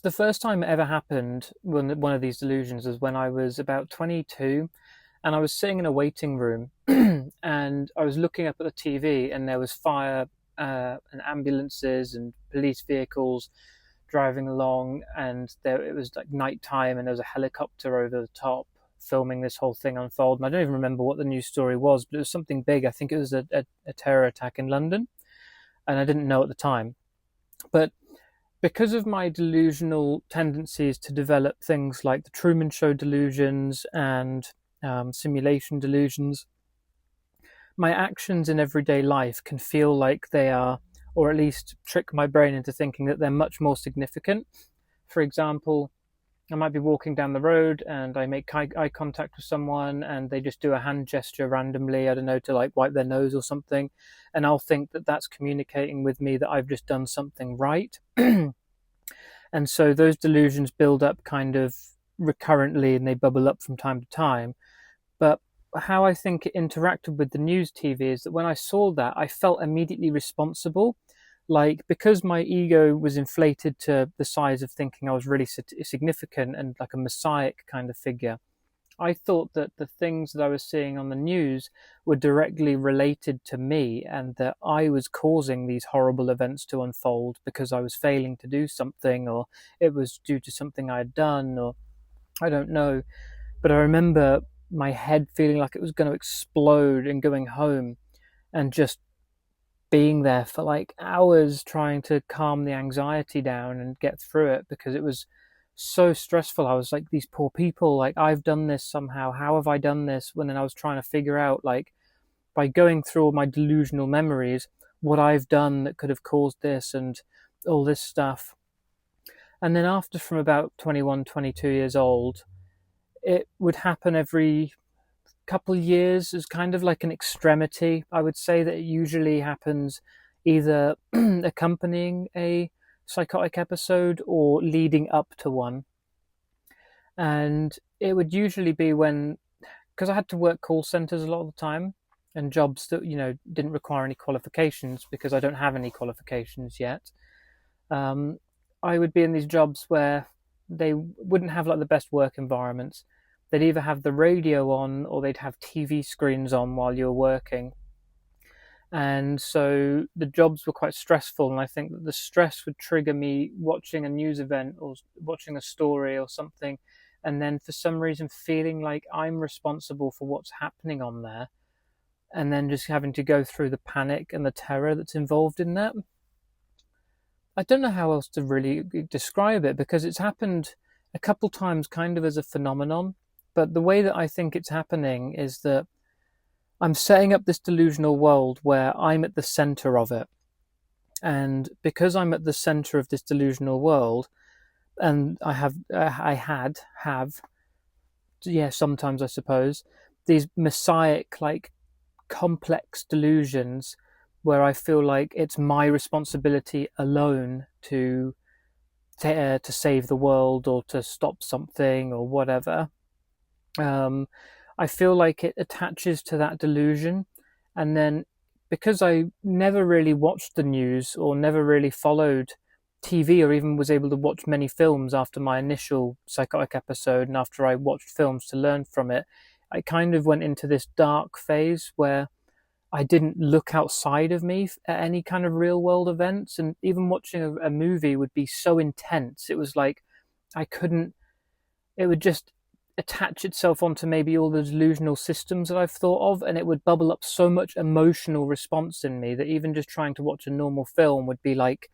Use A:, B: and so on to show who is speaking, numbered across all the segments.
A: The first time it ever happened, when one of these delusions, was when I was about 22, and I was sitting in a waiting room, and I was looking up at the TV, and there was fire and ambulances and police vehicles driving along, and there it was like nighttime, and there was a helicopter over the top filming this whole thing unfold. And I don't even remember what the news story was, but it was something big. I think it was a terror attack in London, and I didn't know at the time. But because of my delusional tendencies to develop things like the Truman Show delusions and simulation delusions, my actions in everyday life can feel like they are, or at least trick my brain into thinking that they're much more significant. For example, I might be walking down the road and I make eye contact with someone and they just do a hand gesture randomly, I don't know, to like wipe their nose or something. And I'll think that that's communicating with me that I've just done something right. And so those delusions build up kind of recurrently and they bubble up from time to time. But how I think it interacted with the news TV is that when I saw that, I felt immediately responsible. Like, because my ego was inflated to the size of thinking I was really significant and like a messiah kind of figure, I thought that the things that I was seeing on the news were directly related to me and that I was causing these horrible events to unfold because I was failing to do something, or it was due to something I had done, or I don't know. But I remember my head feeling like it was going to explode and going home and just being there for like hours trying to calm the anxiety down and get through it because it was so stressful. I was like, these poor people, like, I've done this somehow. How have I done this? When then I was trying to figure out, like, by going through all my delusional memories, what I've done that could have caused this and all this stuff. And then after, from about 21, 22 years old, it would happen every couple of years as kind of like an extremity. I would say that it usually happens either accompanying a psychotic episode or leading up to one. And it would usually be when, because I had to work call centers a lot of the time and jobs that, didn't require any qualifications because I don't have any qualifications yet. Um, I would be in these jobs where they wouldn't have like the best work environments. They'd either have the radio on or they'd have TV screens on while you were working. And so the jobs were quite stressful. And I think that the stress would trigger me watching a news event or watching a story or something. And then for some reason, feeling like I'm responsible for what's happening on there. And then just having to go through the panic and the terror that's involved in that. I don't know how else to really describe it because it's happened a couple times kind of as a phenomenon. But the way that I think it's happening is that I'm setting up this delusional world where I'm at the center of it. And because I'm at the center of this delusional world, and sometimes I suppose, these messianic, like complex delusions where I feel like it's my responsibility alone to save the world or to stop something or whatever. I feel like it attaches to that delusion, and then because I never really watched the news or never really followed TV or even was able to watch many films after my initial psychotic episode and after I watched films to learn from it, I kind of went into this dark phase where I didn't look outside of me at any kind of real world events. And even watching a movie would be so intense. It was like I couldn't, it would just attach itself onto maybe all the delusional systems that I've thought of, and it would bubble up so much emotional response in me that even just trying to watch a normal film would be like,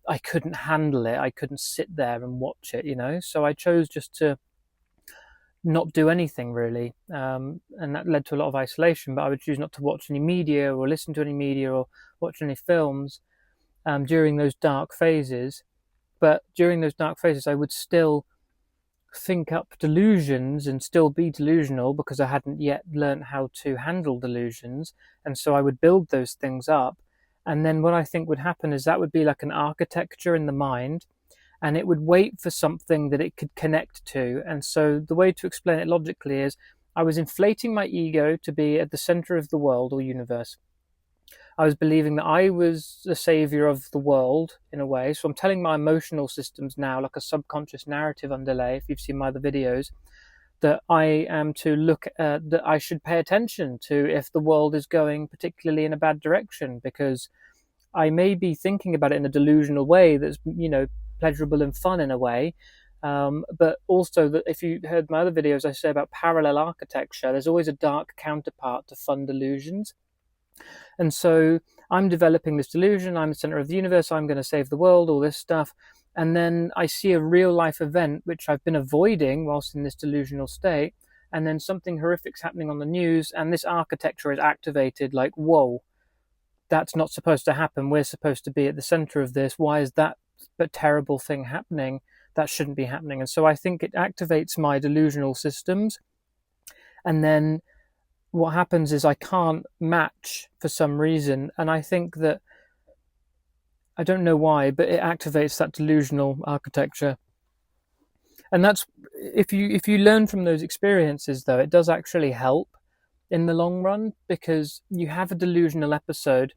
A: I couldn't handle it. I couldn't sit there and watch it. So I chose just to not do anything really. And that led to a lot of isolation, but I would choose not to watch any media or listen to any media or watch any films during those dark phases. But during those dark phases, I would still think up delusions and still be delusional because I hadn't yet learned how to handle delusions. And so I would build those things up. And then what I think would happen is that would be like an architecture in the mind, and it would wait for something that it could connect to. And so the way to explain it logically is I was inflating my ego to be at the center of the world or universe. I was believing that I was the savior of the world in a way. So I'm telling my emotional systems now, like a subconscious narrative underlay, if you've seen my other videos, that I am to look at, that I should pay attention to if the world is going particularly in a bad direction, because I may be thinking about it in a delusional way that's, pleasurable and fun in a way. But also that if you heard my other videos, I say about parallel architecture, there's always a dark counterpart to fun delusions. And so I'm developing this delusion, I'm the center of the universe, I'm going to save the world, all this stuff. And then I see a real life event, which I've been avoiding whilst in this delusional state. And then something horrific's happening on the news, and this architecture is activated like, whoa, that's not supposed to happen. We're supposed to be at the center of this. Why is that but terrible thing happening? That shouldn't be happening. And so I think it activates my delusional systems. And then what happens is I can't match for some reason. And I think that, I don't know why, but it activates that delusional architecture. And that's, if you learn from those experiences, though, it does actually help in the long run, because you have a delusional episode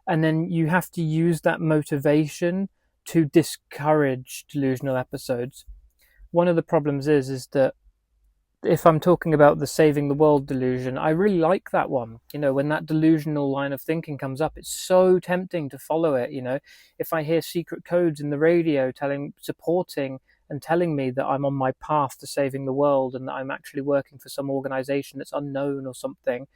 A: and then you have to use that motivation to discourage delusional episodes. One of the problems is that if I'm talking about the saving the world delusion, I really like that one. When that delusional line of thinking comes up, it's so tempting to follow it. If I hear secret codes in the radio supporting and telling me that I'm on my path to saving the world and that I'm actually working for some organization that's unknown or something,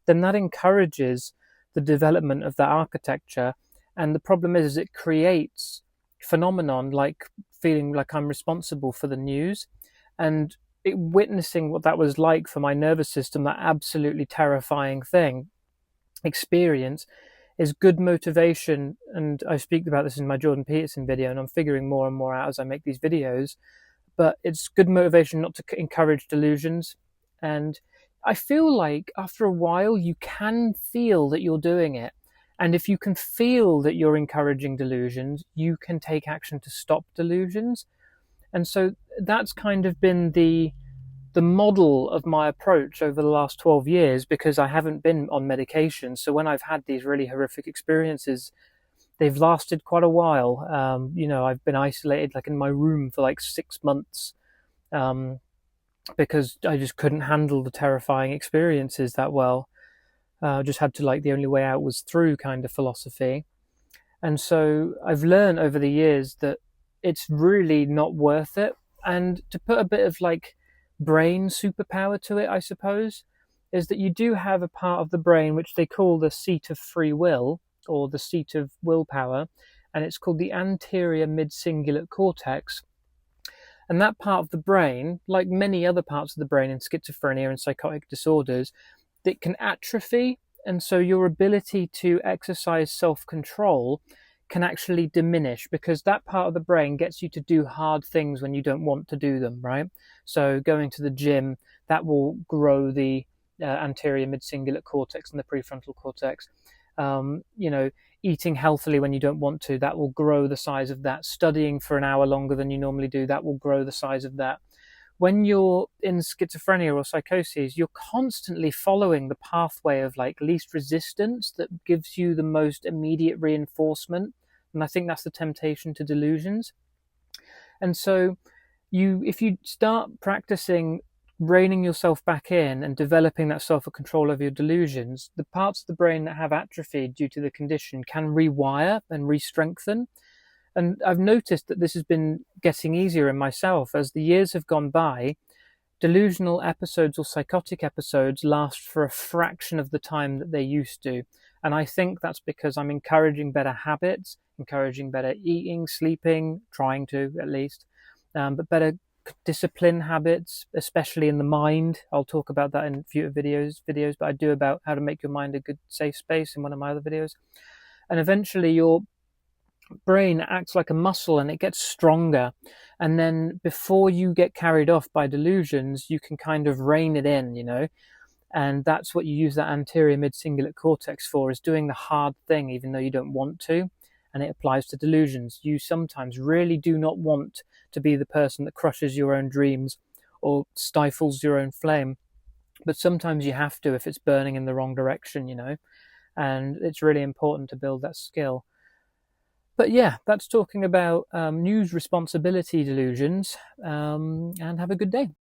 A: then that encourages the development of that architecture. And the problem is it creates phenomenon like feeling like I'm responsible for the news, and witnessing what that was like for my nervous system, that absolutely terrifying experience, is good motivation. And I speak about this in my Jordan Peterson video, and I'm figuring more and more out as I make these videos, but it's good motivation not to encourage delusions. And I feel like after a while you can feel that you're doing it, and if you can feel that you're encouraging delusions, you can take action to stop delusions. And so that's kind of been the model of my approach over the last 12 years, because I haven't been on medication. So when I've had these really horrific experiences, they've lasted quite a while. I've been isolated like in my room for like 6 months, because I just couldn't handle the terrifying experiences that well. Just had to, like, the only way out was through kind of philosophy. And so I've learned over the years that it's really not worth it. And to put a bit of like brain superpower to it, I suppose, is that you do have a part of the brain which they call the seat of free will, or the seat of willpower, and it's called the anterior mid-cingulate cortex. And that part of the brain, like many other parts of the brain in schizophrenia and psychotic disorders, it can atrophy. And so your ability to exercise self-control can actually diminish, because that part of the brain gets you to do hard things when you don't want to do them, right? So going to the gym, that will grow the anterior mid-cingulate cortex and the prefrontal cortex. Eating healthily when you don't want to, that will grow the size of that. Studying for an hour longer than you normally do, that will grow the size of that. When you're in schizophrenia or psychosis, you're constantly following the pathway of like least resistance that gives you the most immediate reinforcement. And I think that's the temptation to delusions. And so if you start practicing reining yourself back in and developing that self-control of your delusions, the parts of the brain that have atrophied due to the condition can rewire and re-strengthen. And I've noticed that this has been getting easier in myself as the years have gone by. Delusional episodes or psychotic episodes last for a fraction of the time that they used to. And I think that's because I'm encouraging better habits, encouraging better eating, sleeping, trying to at least, but better discipline habits, especially in the mind. I'll talk about that in future videos, but I do about how to make your mind a good safe space in one of my other videos. And eventually your brain acts like a muscle and it gets stronger, and then before you get carried off by delusions, you can kind of rein it in, and that's what you use that anterior mid-cingulate cortex for, is doing the hard thing even though you don't want to. And it applies to delusions. You sometimes really do not want to be the person that crushes your own dreams or stifles your own flame, but sometimes you have to if it's burning in the wrong direction. and it's really important to build that skill. But yeah, that's talking about news responsibility delusions, and have a good day.